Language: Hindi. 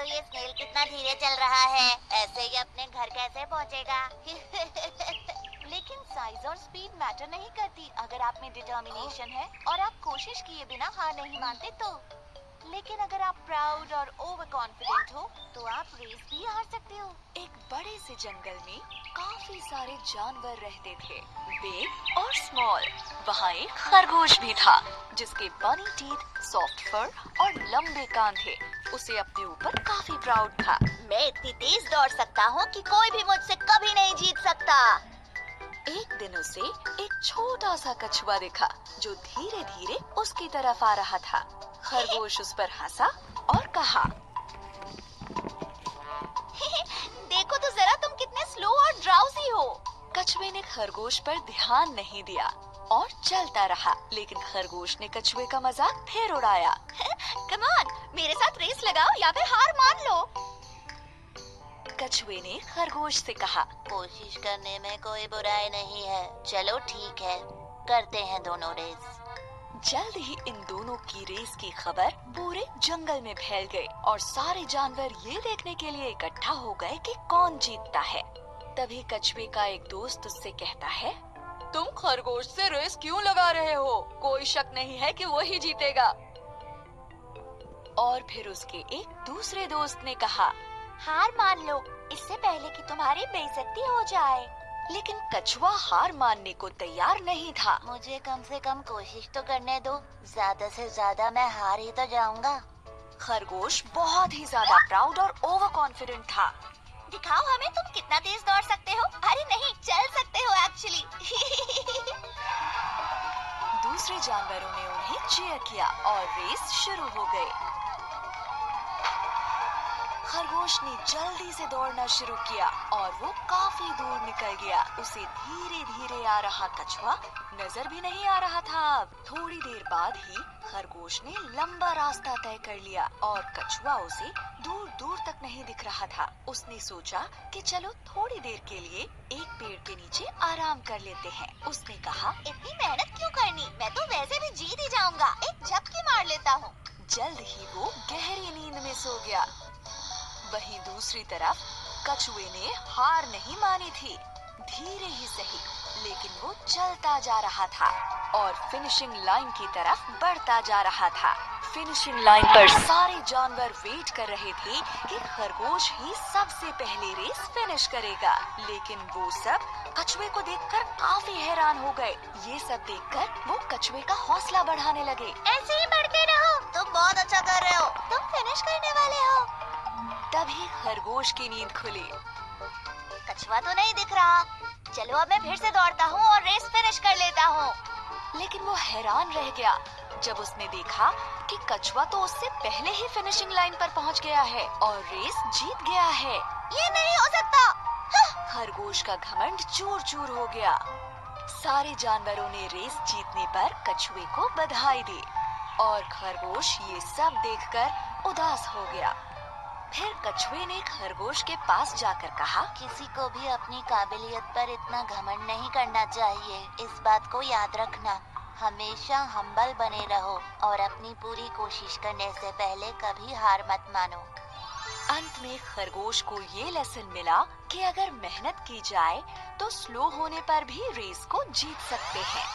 ये स्नेल कितना धीरे चल रहा है, ऐसे ही अपने घर कैसे पहुंचेगा? लेकिन साइज और स्पीड मैटर नहीं करती अगर आप में डिटर्मिनेशन है और आप कोशिश किए बिना हार नहीं मानते तो। लेकिन अगर आप प्राउड और ओवर कॉन्फिडेंट हो तो आप रेस भी हार सकते हो। एक बड़े से जंगल में काफी सारे जानवर रहते थे, बिग और स्मॉल। वहाँ एक खरगोश भी था जिसके बनी टीथ, सॉफ्ट फर और लंबे कान थे। उसे अपने ऊपर काफी प्राउड था। मैं इतनी तेज दौड़ सकता हूँ कि कोई भी मुझसे कभी नहीं जीत सकता। एक दिन उसे एक छोटा सा कछुआ दिखा जो धीरे धीरे उसकी तरफ आ रहा था। खरगोश उस पर हंसा और कहा, देखो तो जरा तुम कितने स्लो और ड्राउजी हो। कछुए ने खरगोश पर ध्यान नहीं दिया और चलता रहा, लेकिन खरगोश ने कछुए का मजाक फिर उड़ाया। कम ऑन, मेरे साथ रेस लगाओ या फिर हार मान लो। कछुए ने खरगोश से कहा, कोशिश करने में कोई बुराई नहीं है। चलो ठीक है, करते हैं दोनों रेस। जल्द ही इन दोनों की रेस की खबर पूरे जंगल में फैल गई और सारे जानवर ये देखने के लिए इकट्ठा हो गए कि कौन जीतता है। तभी कछुए का एक दोस्त उससे कहता है, तुम खरगोश से रेस क्यों लगा रहे हो? कोई शक नहीं है कि वही जीतेगा। और फिर उसके एक दूसरे दोस्त ने कहा, हार मान लो इससे पहले कि तुम्हारी बेइज्जती हो जाए। लेकिन कछुआ हार मानने को तैयार नहीं था। मुझे कम से कम कोशिश तो करने दो, ज्यादा से ज्यादा मैं हार ही तो जाऊंगा। खरगोश बहुत ही ज्यादा प्राउड और ओवर कॉन्फिडेंट था। दिखाओ हमें तुम कितना तेज दौड़ सकते हो। अरे नहीं, चल सकते हो एक्चुअली। दूसरे जानवरों ने उन्हें चीयर किया और रेस शुरू हो गई। खरगोश ने जल्दी से दौड़ना शुरू किया और वो काफी दूर निकल गया। उसे धीरे धीरे आ रहा कछुआ नजर भी नहीं आ रहा था। अब थोड़ी देर बाद ही खरगोश ने लंबा रास्ता तय कर लिया और कछुआ उसे दूर दूर तक नहीं दिख रहा था। उसने सोचा कि चलो थोड़ी देर के लिए एक पेड़ के नीचे आराम कर लेते हैं। उसने कहा, इतनी मेहनत क्यों करनी, मैं तो वैसे भी जीत ही जाऊंगा, एक झपकी मार लेता हूँ। जल्द ही वो गहरी नींद में सो गया। वहीं दूसरी तरफ कछुए ने हार नहीं मानी थी। धीरे ही सही, लेकिन वो चलता जा रहा था और फिनिशिंग लाइन की तरफ बढ़ता जा रहा था। फिनिशिंग लाइन पर सारे जानवर वेट कर रहे थे कि खरगोश ही सबसे पहले रेस फिनिश करेगा। लेकिन वो सब कछुए को देखकर काफी हैरान हो गए। ये सब देखकर वो कछुए का हौसला बढ़ाने लगे। ऐसे ही बढ़ते रहो, तुम बहुत अच्छा कर रहे हो, तुम फिनिश करने वाले हो। तभी खरगोश की नींद खुली। कछुआ तो नहीं दिख रहा, चलो अब मैं फिर से दौड़ता हूँ और रेस फिनिश कर लेता हूँ। लेकिन वो हैरान रह गया जब उसने देखा कि कछुआ तो उससे पहले ही फिनिशिंग लाइन पर पहुंच गया है और रेस जीत गया है। ये नहीं हो सकता। खरगोश का घमंड चूर चूर हो गया। सारे जानवरों ने रेस जीतने पर कछुए को बधाई दी और खरगोश ये सब देखकर उदास हो गया। फिर कछुए ने खरगोश के पास जाकर कहा, किसी को भी अपनी काबिलियत पर इतना घमंड नहीं करना चाहिए। इस बात को याद रखना, हमेशा हम्बल बने रहो और अपनी पूरी कोशिश करने से पहले कभी हार मत मानो। अंत में खरगोश को ये लेसन मिला कि अगर मेहनत की जाए तो स्लो होने पर भी रेस को जीत सकते हैं।